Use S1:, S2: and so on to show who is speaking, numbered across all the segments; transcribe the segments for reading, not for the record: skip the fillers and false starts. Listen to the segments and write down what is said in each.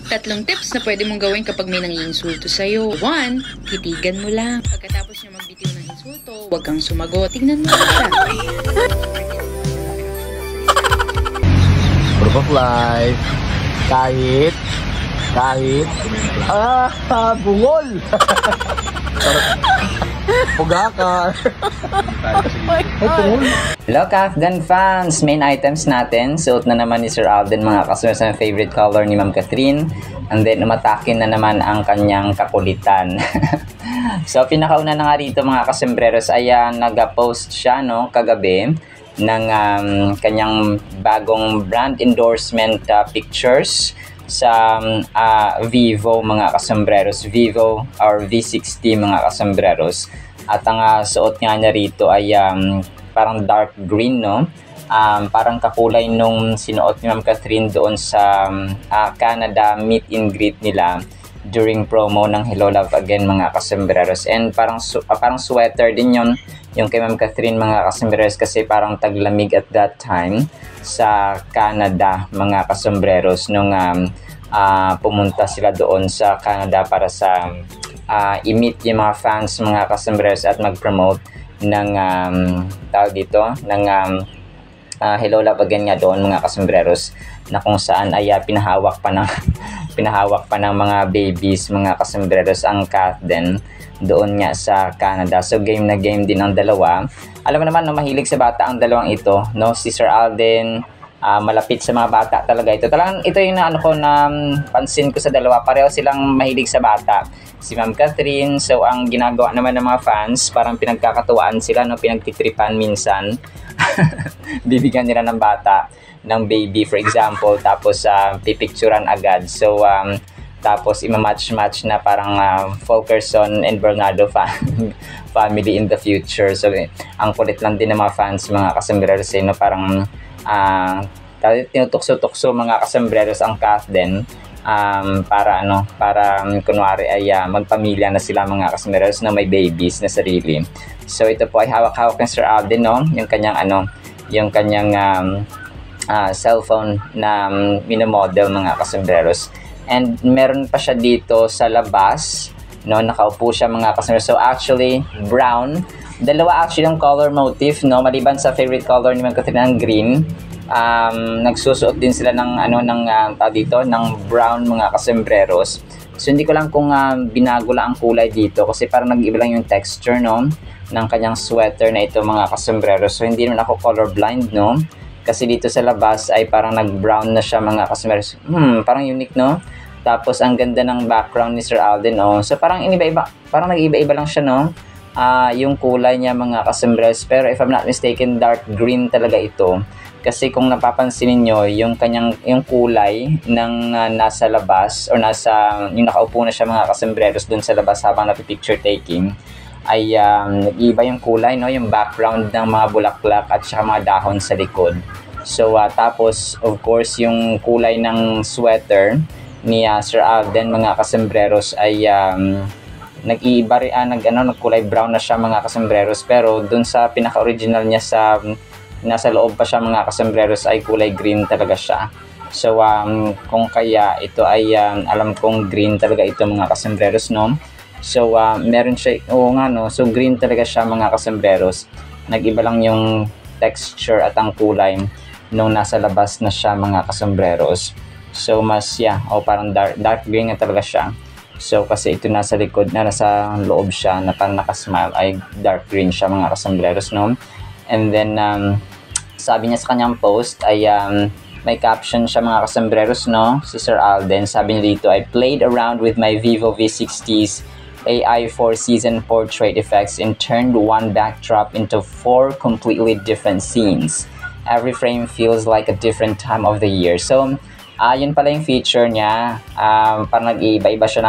S1: Tatlong tips na pwede mong gawin kapag may nangiinsulto sa'yo. 1. Titigan mo lang. Pagkatapos niya magbitiw ng insulto, huwag kang sumagot. Tignan mo lang siya.
S2: Proof of life. Kahit bungol. Pugakar.
S3: Hello Kafdan fans! Main items natin. Suot na naman ni Sir Alden mga customers ang favorite color ni Ma'am Catherine. And then umatakin na naman ang kanyang kakulitan. So pinakauna na nga rito mga kasembreros ay nag-post siya kagabi ng kanyang bagong brand endorsement pictures sa Vivo mga kasembreros, Vivo or V60 mga kasembreros. At ang suot nga niya rito ay parang dark green, parang kakulay nung sinuot ni Ma'am Catherine doon sa Canada meet and greet nila during promo ng Hello Love Again mga kasembreros. And parang sweater din yon yung kay Ma'am Catherine mga kasembreros, kasi parang taglamig at that time sa Canada mga kasembreros nung pumunta sila doon sa Canada para sa i-meet yung mga fans mga kasembreros at mag-promote ng tawag dito ng Hello Love Again nga doon mga kasembreros, na kung saan ay pinahawak pa ng mga babies mga kasembreros ang Kafdan doon nga sa Canada. So game na game din ang dalawa. Alam mo naman mahilig sa bata ang dalawang ito, si Sir Alden, malapit sa mga bata talaga ito. Talagang ito yung pansin ko sa dalawa, pareho silang mahilig sa bata. Si Ma'am Catherine, so ang ginagawa naman ng mga fans, parang pinagkakatuwaan sila, pinagtitripan minsan. Bibigyan nila ng bata ng baby for example, tapos pipicturan agad. So tapos ima-match na parang Fulkerson and Bernardo family in the future. So ang kulit lang din ng mga fans mga kasembreros, parang tinutukso-tukso mga kasembreros ang Kafdan para kunwari ay magpamilya na sila mga kasembreros na may babies na sarili. So ito po ay hawak-hawak ng Sir Alden, yung kanyang cellphone na minomodel mga kasembreros. And meron pa siya dito sa labas, nakaupo siya mga kasembreros. So actually brown, dalawa actually yung color motif, maliban sa favorite color ni Ma'am Catherine ang green. Nagsusuot din sila ng brown mga kasembreros. So hindi ko lang kung binago lang ang kulay dito, kasi parang nag-iba lang yung texture ng kanyang sweater na ito mga kasembreros. So hindi naman ako colorblind, kasi dito sa labas ay parang nag-brown na siya mga kasembreros. Parang unique, Tapos ang ganda ng background ni Sir Alden, So parang parang nag-iba-iba lang siya, yung kulay niya mga kasembreros. Pero if I'm not mistaken, dark green talaga ito. Kasi kung napapansin niyo yung kulay ng nasa labas or yung nakaupo na siya mga kasembreros doon sa labas habang napipicture taking, ay iba yung kulay, yung background ng mga bulaklak at saka mga dahon sa likod. So tapos of course yung kulay ng sweater ni Sir Alden mga kasembreros ay nag-iiba rin, nagkulay brown na siya mga kasembreros, pero dun sa pinaka-original niya nasa loob pa siya mga kasembreros ay kulay green talaga siya. So kung kaya ito ay alam kong green talaga ito mga kasembreros, So meron siya, so green talaga siya mga kasembreros. Nag-iba lang yung texture at ang kulay nung nasa labas na siya mga kasembreros. So mas parang dark green na talaga siya. So kasi ito nasa likod nasa loob siya na parang nakasmile ay dark green siya mga kasembreros, And then sabi niya sa kanyang post ay may caption siya mga kasembreros, si Sir Alden. Sabi niya dito, I played around with my Vivo V60's AI 4-season portrait effects and turned one backdrop into 4 completely different scenes. Every frame feels like a different time of the year. So yun pala yung feature niya. Parang nag-iiba-iba siya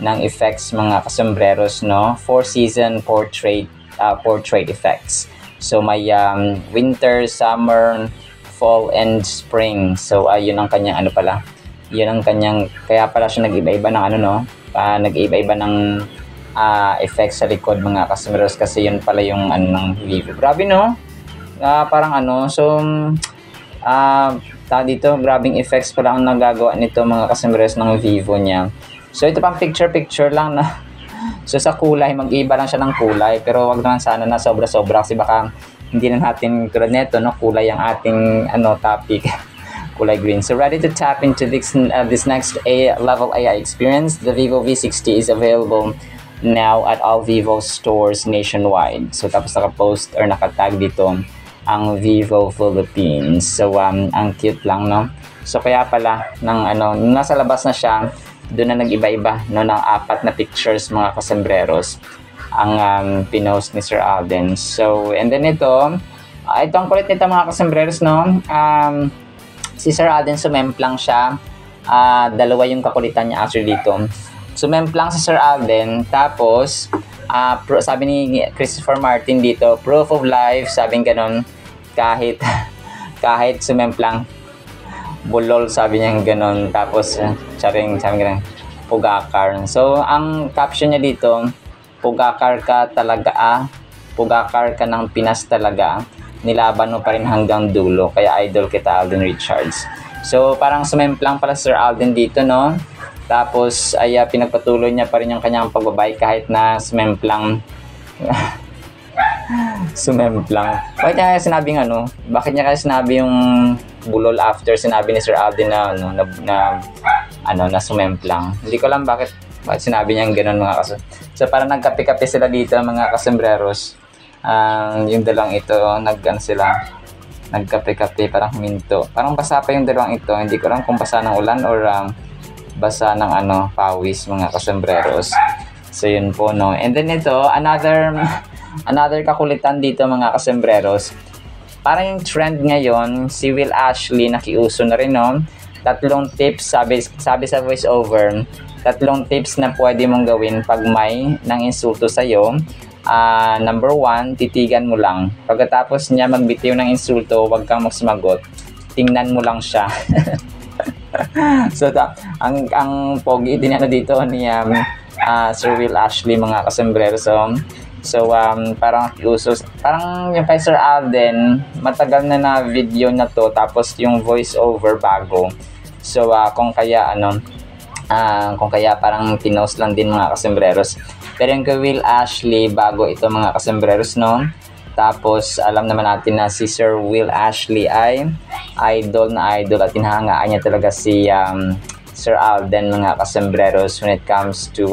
S3: ng effects mga kasembreros, 4-season portrait effects. So may winter, summer, fall, and spring. So yun ang kanyang kaya pala siya nag-iba-iba ng nag-iba-iba ng effects sa likod mga kasembreros, kasi yun pala yung ng Vivo. Grabe, parang so dito, grabing effects pala ang nagagawa nito mga kasembreros ng Vivo niya. So ito pang picture lang na. So sa kulay, mag-iba lang siya ng kulay. Pero wag naman sana na sobra-sobra kasi baka hindi na natin tulad nito, no? Kulay ang ating topic. Kulay green. So ready to tap into this next level AI experience. The Vivo V60 is available now at all Vivo stores nationwide. So tapos naka-post or naka-tag dito ang Vivo Philippines. So ang cute lang, no? So kaya pala nung nasa labas na siya, doon na nag-iba-iba ng 4 na pictures mga kasembreros ang pinost ni Sir Alden. So and then ito ang kulit nito mga kasembreros, no? Si Sir Alden sumemplang siya. Dalawa yung kakulitan niya actually dito. Sumemplang si Sir Alden, tapos sabi ni Christopher Martin dito, proof of life, sabing ganon, kahit sumemplang, bulol, sabi niya ganon, tapos charing, sabi ganon, pugakar. So ang caption niya dito, pugakar ka talaga, pugakar ka ng Pinas talaga, nilaban mo pa rin hanggang dulo, kaya idol kita, Alden Richards. So parang sumemplang pala Sir Alden dito, no? Tapos ay pinagpatuloy niya pa rin yung kanyang pagbabay kahit na sumemplang. Sumemplang. Bakit niya kaya sinabing Bakit niya kaya sinabi yung bulol after sinabi ni Sir Alden na sumemplang? Hindi ko alam bakit sinabi niya gano'n mga kaso. So parang nagkape-kape sila dito mga kasembreros. Yung dalawang ito, nagkape-kape, parang minto. Parang basa pa yung dalawang ito. Hindi ko alam kung basa ng ulan or basa ng pawis mga kasembreros. So yun po, no. And then ito, another kakulitan dito mga kasembreros. Parang yung trend ngayon, si Will Ashley nakiuso na rin, no. 3 tips, sabi sa voiceover, 3 tips na pwede mong gawin pag may nang insulto sa'yo. Number 1, titigan mo lang. Pagkatapos niya magbitiw ng insulto, huwag kang magsumagot. Tingnan mo lang siya. So ang pogi din dito ni Sir Will Ashley mga kasembreros. So parang yung kay Sir Alden, matagal na video na to, tapos yung voice over bago. So kung kaya parang pinost lang din mga kasembreros. Pero yung kay Will Ashley, bago ito mga kasembreros, no? Tapos alam naman natin na si Sir Will Ashley ay idol at hinahangaan niya talaga si Sir Alden mga kasembreros when it comes to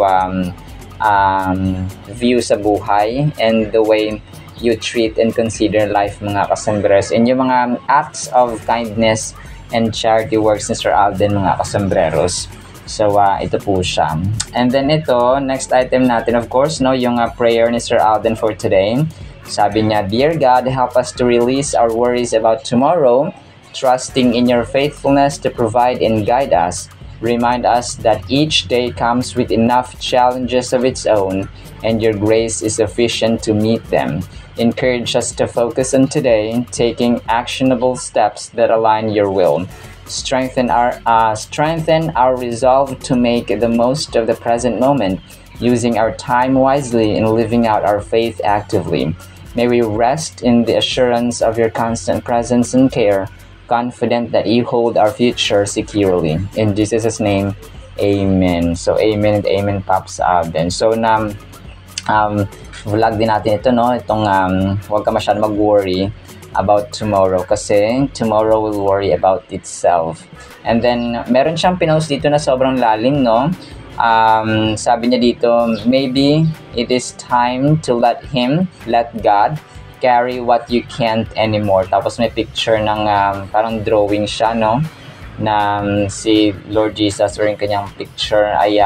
S3: view sa buhay and the way you treat and consider life mga kasembreros, and yung mga acts of kindness and charity works ni Sir Alden mga kasembreros. So ito po siya. And then ito, next item natin, of course, no, yung prayer ni Sir Alden for today. Sabi niya, Dear God, help us to release our worries about tomorrow, trusting in your faithfulness to provide and guide us. Remind us that each day comes with enough challenges of its own, and your grace is sufficient to meet them. Encourage us to focus on today, taking actionable steps that align your will. Strengthen our resolve to make the most of the present moment, using our time wisely and living out our faith actively. May we rest in the assurance of your constant presence and care, confident that you hold our future securely. In Jesus' name, Amen. So, Amen and Amen, Pops Alden. So, vlog din natin ito, no? Itong, huwag ka masyadong mag-worry about tomorrow kasi tomorrow will worry about itself. And then, meron siyang pinost dito na sobrang lalim, no? Sabi niya dito, maybe it is time to let God carry what you can't anymore. Tapos may picture ng parang drawing siya, no? Na si Lord Jesus, or yung kanyang picture ay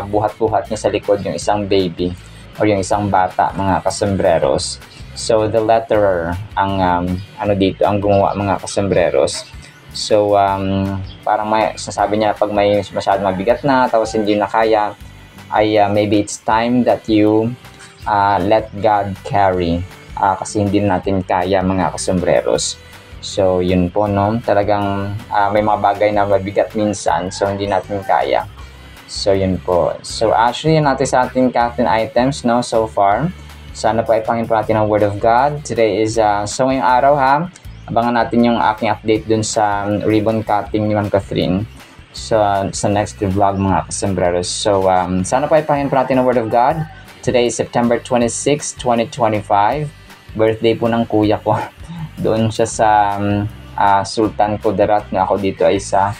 S3: buhat-buhat niya sa likod yung isang baby or yung isang bata, mga kasembreros. So the letterer ang dito ang gumawa, mga kasembreros. So parang may sasabi niya pag may masyadong mabigat na tapos hindi na kaya ay maybe it's time that you let God carry kasi hindi natin kaya, mga kasembreros. So yun po, no, talagang may mga bagay na mabigat minsan, so hindi natin kaya. So yun po. So actually yun natin sa ating captain items, no, so far. Sana po ay pangin po natin ang Word of God. Today is so ngayong araw, ha, abangan natin yung aking update dun sa ribbon cutting ni Ma'am Catherine sa next vlog mga kasombreros. So, sana pa ipangin po natin ang Word of God. Today is September 26, 2025. Birthday po ng kuya ko. Doon siya sa Sultan Kudarat, na ako dito ay sa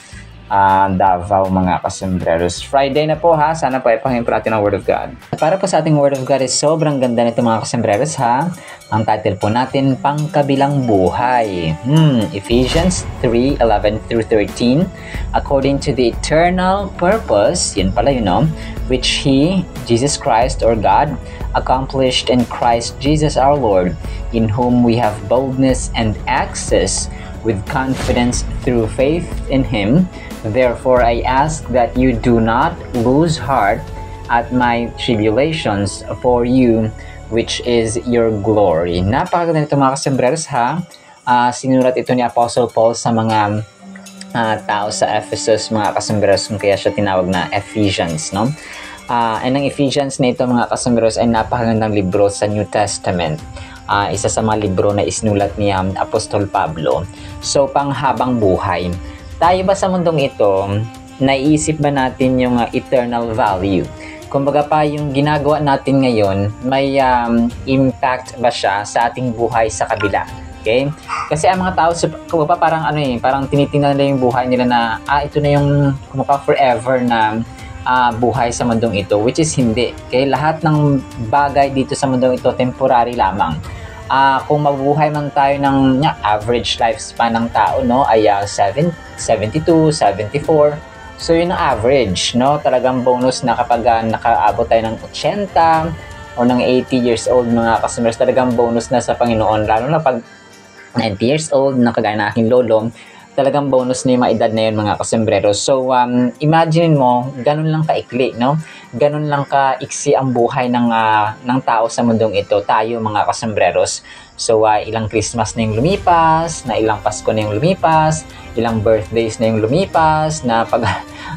S3: Davao mga kasombreros. Friday na po ha, sana po ipangin po natin ang Word of God. Para po sa ating Word of God is sobrang ganda nito mga kasombreros ha. Ang title po natin, Pangkabilang Buhay. Ephesians 3:11 through 13. According to the eternal purpose, yun pala yun no, which He, Jesus Christ or God, accomplished in Christ Jesus our Lord, in whom we have boldness and access with confidence through faith in Him. Therefore, I ask that you do not lose heart at my tribulations for you, which is your glory. Napakaganda nito mga kasombreros ha. Sinulat ito ni Apostle Paul sa mga tao sa Ephesus mga kasombreros, kaya siya tinawag na Ephesians, no? And ang Ephesians na ito mga kasombreros ay napakagandang libro sa New Testament. Isa sa mga libro na isinulat ni Apostol Pablo. So, panghabang buhay. Tayo ba sa mundong ito, naiisip ba natin yung eternal value? Kumbaga pa, yung ginagawa natin ngayon, may impact ba siya sa ating buhay sa kabila? Okay? Kasi ang mga tao, kumbaga parang parang tinitingnan nila yung buhay nila na, ito na yung kumbaga forever na buhay sa mundong ito, which is hindi. Okay? Lahat ng bagay dito sa mundong ito, temporary lamang. Kung mabuhay man tayo ng average lifespan ng tao, no, ay 72, 74. So, yun ang average, no? Talagang bonus na kapag nakaabot tayo ng 80 o ng 80 years old mga customers, talagang bonus na sa Panginoon. Lalo na pag 90 years old, na kagaya na aking lolo, talagang bonus na yung mga edad na yun mga kasombreros. So, imagine mo, ganun lang kaikli, no? Ganun lang kaiksi ang buhay ng tao sa mundong ito, tayo mga kasombreros. So, ilang Christmas na yung lumipas, na ilang Pasko na yung lumipas, ilang birthdays na yung lumipas, na pag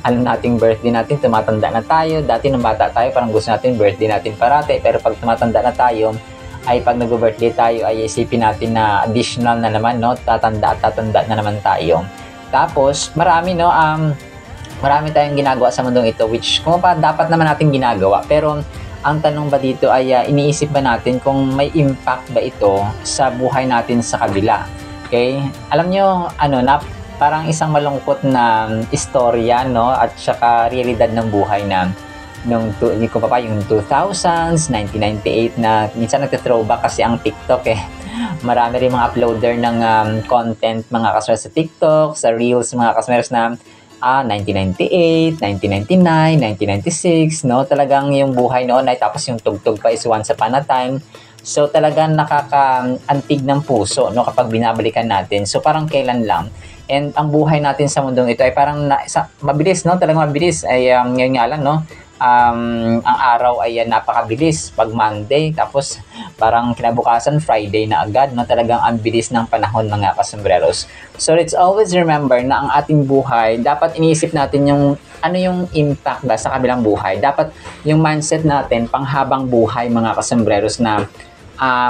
S3: alam nating birthday natin, tumatanda na tayo. Dati nung bata tayo, parang gusto natin birthday natin parate, pero pag tumatanda na tayo, ay pag nag-birthday tayo ay isipin natin na additional na naman, no? Tatanda na naman tayo. Tapos, marami tayong ginagawa sa mundong ito, which kung pa dapat naman natin ginagawa. Pero, ang tanong ba dito ay iniisip ba natin kung may impact ba ito sa buhay natin sa kabila? Okay? Alam nyo, parang isang malungkot na istorya, no? At saka realidad ng buhay na hindi ko pa yung 2000s, 1998 na minsan nagte-throwback kasi ang TikTok marami rin mga uploader ng content mga customers sa TikTok, sa Reels mga customers na 1998, 1999, 1996, no? Talagang yung buhay noon ay tapos yung tugtog pa is once upon a time. So talagang nakakaantig ng puso, no, kapag binabalikan natin. So parang kailan lang. And ang buhay natin sa mundong ito ay parang mabilis, no? Talagang mabilis ay ngayon nga lang, no? Ang araw ay napakabilis pag Monday, tapos parang kinabukasan Friday na agad, no? Talagang ang bilis ng panahon mga kasombreros. So let's always remember na ang ating buhay, dapat iniisip natin yung yung impact ba sa kabilang buhay. Dapat yung mindset natin panghabang buhay mga kasombreros na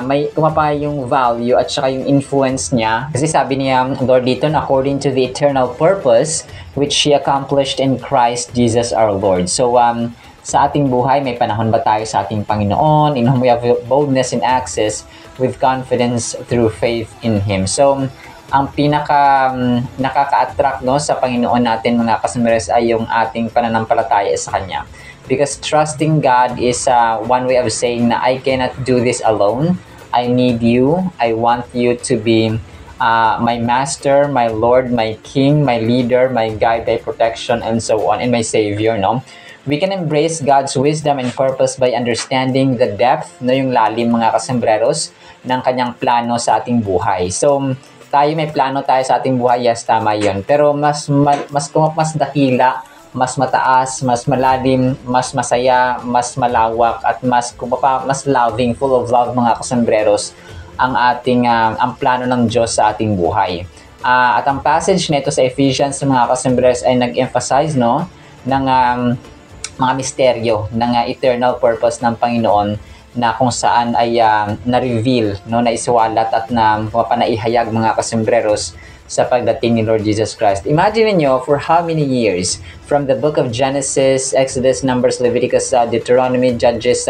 S3: may kumapa yung value at saka yung influence niya. Kasi sabi niya, Lord dito, according to the eternal purpose which He accomplished in Christ Jesus our Lord. So, sa ating buhay, may panahon ba tayo sa ating Panginoon, in whom we have boldness and access with confidence through faith in Him. So, ang pinaka nakaka-attract, no, sa Panginoon natin mga kasombreros ay yung ating pananampalataya sa Kanya. Because trusting God is one way of saying na I cannot do this alone. I need you. I want you to be my master, my Lord, my King, my leader, my guide, my protection, and so on, and my Savior, no? We can embrace God's wisdom and purpose by understanding the depth, no, yung lalim mga kasombreros, ng Kanyang plano sa ating buhay. So, tayo may plano tayo sa ating buhay, yes, tama yun. Pero mas dakila, mas mataas, mas malalim, mas masaya, mas malawak, at mas loving, full of love mga kasombreros ang ating ang plano ng Diyos sa ating buhay. At ang passage nito sa Ephesians mga kasombreros ay nag-emphasize, no, ng mga misteryo ng eternal purpose ng Panginoon na kung saan ay na-reveal, no, na iswalat at na panaihayag mga kasembreros sa pagdating ni Lord Jesus Christ. Imagine niyo for how many years from the book of Genesis, Exodus, Numbers, Leviticus, Deuteronomy, Judges,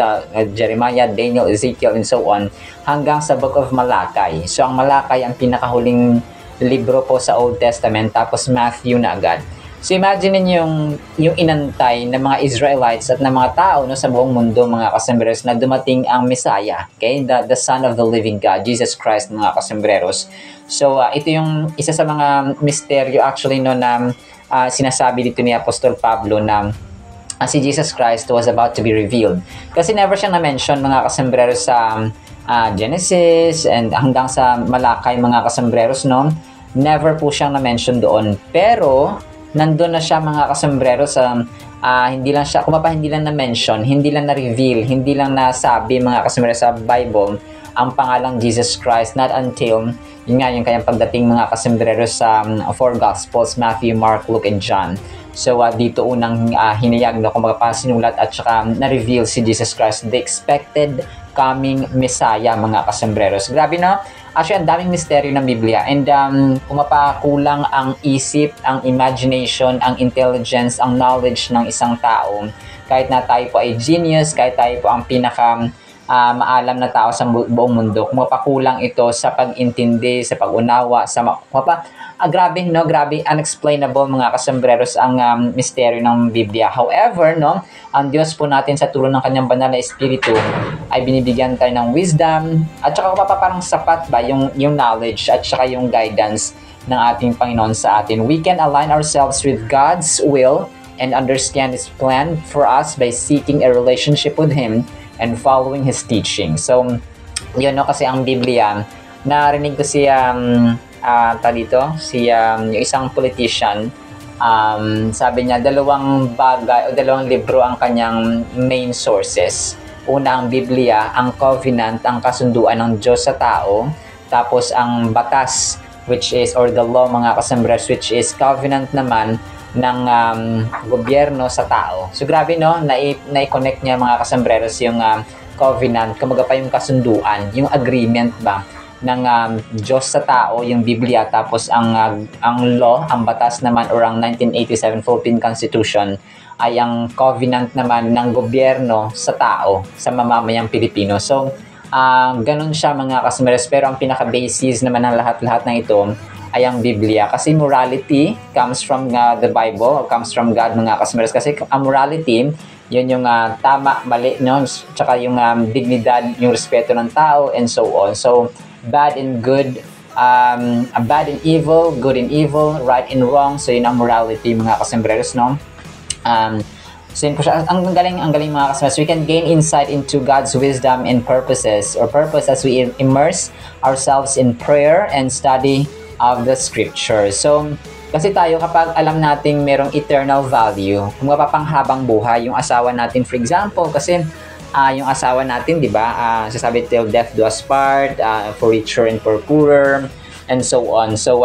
S3: Jeremiah, Daniel, Ezekiel, and so on, hanggang sa book of Malakay. So ang Malakay ang pinakahuling libro po sa Old Testament, tapos Matthew na agad. So imagine niyo yung inantay ng mga Israelites at ng mga tao, no, sa buong mundo mga kasembreros, na dumating ang Messiah, okay? The Son of the Living God, Jesus Christ mga kasembreros. So ito yung isa sa mga misteryo actually, no, na sinasabi dito ni Apostol Pablo na si Jesus Christ was about to be revealed. Kasi never siya na-mention mga kasembreros sa Genesis and hanggang sa Malakay mga kasembreros, no? Never po siyang na-mention doon. Pero nandun na siya mga kasembreros sa hindi lang siya, hindi lang na-mention, hindi lang na-reveal, hindi lang nasabi mga kasembreros sa Bible ang pangalang Jesus Christ, not until yun nga yung kanyang pagdating mga kasembreros sa four Gospels, Matthew, Mark, Luke, and John. So dito unang hinayag na kung magpasinulat at saka na-reveal si Jesus Christ, the expected coming Messiah mga kasembreros. Grabe, no? Actually, ang daming misteryo ng Biblia, and kung mapakulang ang isip, ang imagination, ang intelligence, ang knowledge ng isang tao, kahit na tayo po ay genius, kahit tayo po ang pinaka maalam na tao sa buong mundo, kung mapakulang ito sa pag-intindi, sa pag-unawa, sa grabe, no? Grabe, unexplainable mga kasembreros ang misteryo ng Biblia. However, no, ang Diyos po natin sa tulong ng kanyang banal na Espiritu ay binibigyan tayo ng wisdom at saka parang sapat ba yung knowledge at saka yung guidance ng ating Panginoon sa atin. We can align ourselves with God's will and understand His plan for us by seeking a relationship with Him and following His teaching. So, yun, no, kasi ang Biblia, narinig ko si yung isang politician, sabi niya, dalawang libro ang kanyang main sources. Una, ang Biblia, ang covenant, ang kasunduan ng Diyos sa tao, tapos ang batas, which is, or the law mga kasembreros, which is covenant naman ng gobyerno sa tao. So grabe, no, na-connect niya mga kasembreros yung covenant, kumbaga pa yung kasunduan, yung agreement ba ng Diyos sa tao, yung Biblia, tapos ang law, ang batas naman, or ang 1987 Philippine Constitution ay ang covenant naman ng gobyerno sa tao, sa mamamayang Pilipino. So ganun siya mga kasembreros, pero ang pinaka-basis naman ng lahat-lahat ng ito ay ang Biblia, kasi morality comes from the Bible, comes from God mga kasembreros, kasi ang morality, yun yung tama, mali, no? Tsaka yung dignidad, yung respeto ng tao, and so on. So bad and good, bad and evil, good and evil, right and wrong. So yun ang morality mga kasembreros, no? So yun po siya. Ang galing mga kasembreros. We can gain insight into God's wisdom and purpose as we immerse ourselves in prayer and study of the scripture. So kasi tayo, kapag alam nating merong eternal value, kung mapapanghabang buhay yung asawa natin, for example, kasi yung asawa natin, di ba, sasabi till death do us part, for richer and for poorer, and so on. So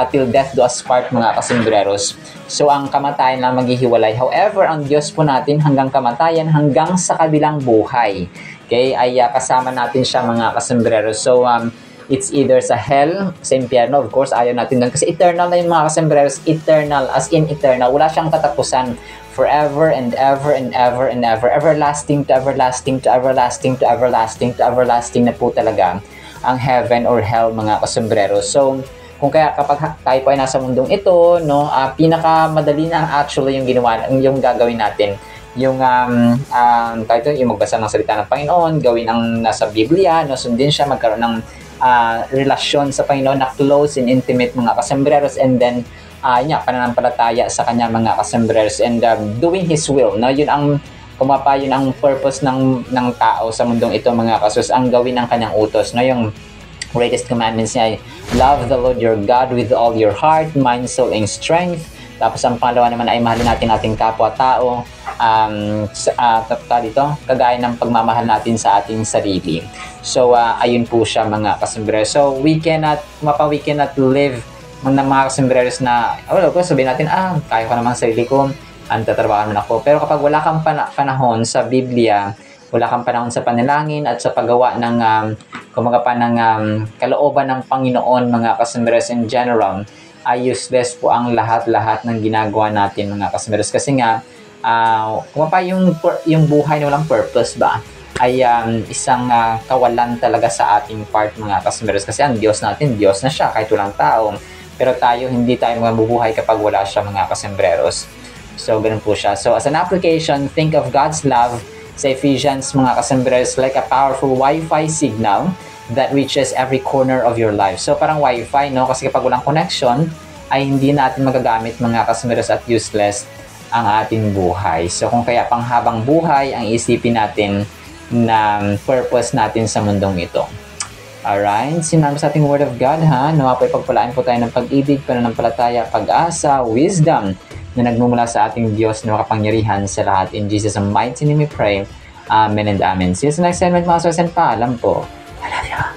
S3: till death do us part mga kasembreros. So ang kamatayan lang maghihiwalay. However, ang Diyos po natin hanggang kamatayan, hanggang sa kabilang buhay, okay, ay kasama natin siya mga kasembreros. So it's either sa hell, sa impyerno, of course, ayaw natin doon. Kasi eternal na yung mga kasembreros, eternal, as in eternal. Wala siyang katapusan. Forever and ever and ever and ever. Everlasting to everlasting to everlasting to everlasting to everlasting na po talaga ang heaven or hell mga kasembreros. So, kung kaya kapag tayo po ay nasa mundong ito, no, pinakamadali na actually yung gagawin natin. Yung yung magbasa ng salita ng Panginoon, gawin ang nasa Biblia, no, sundin siya, magkaroon ng relasyon sa Panginoon na close and intimate mga kasembreros, and then pananampalataya sa kanya mga kasembreros, and doing His will, no? Yun ang yun ang purpose ng tao sa mundong ito mga kasus, ang gawin ng kanyang utos, no? Yung greatest commandments niya ay love the Lord your God with all your heart, mind, soul, and strength. Tapos ang pangalawa naman ay mahalin natin ating kapwa-tao, kagaya ng pagmamahal natin sa ating sarili. So ayun po siya mga kasembreros. So we cannot live ng mga kasembreros na sabihin natin, kaya ko naman sarili ko, tatrabaho naman ako. Pero kapag wala kang panahon sa Biblia wala kang panahon sa panalangin at sa paggawa ng kalooban ng Panginoon, mga kasumberos, in general, ay useless po ang lahat-lahat ng ginagawa natin, mga kasumberos. Kasi nga, yung buhay na walang purpose ba, ay isang kawalan talaga sa ating part, mga kasumberos. Kasi ang Diyos natin, Diyos na siya kahit walang tao. Pero tayo, hindi tayo mabubuhay kapag wala siya, mga kasumberos. So, ganun po siya. So, as an application, think of God's love sa Ephesians, mga kasumberos, like a powerful Wi-Fi signal that reaches every corner of your life. So, parang Wi-Fi, no? Kasi kapag walang connection, ay hindi natin magagamit, mga kasumberos, at useless ang ating buhay. So, kung kaya panghabang buhay ang isipin natin na purpose natin sa mundong ito. Alright? Sinama sa ating Word of God, ha? Nawa po ipagpalaan po tayo ng pag-ibig, pananampalataya, pag-asa, wisdom na nagmumula sa ating Diyos na makapangyarihan sa lahat. In Jesus' mighty name we pray. Amen and amen. See you sa next segment, mga source, and paalam po. I love you.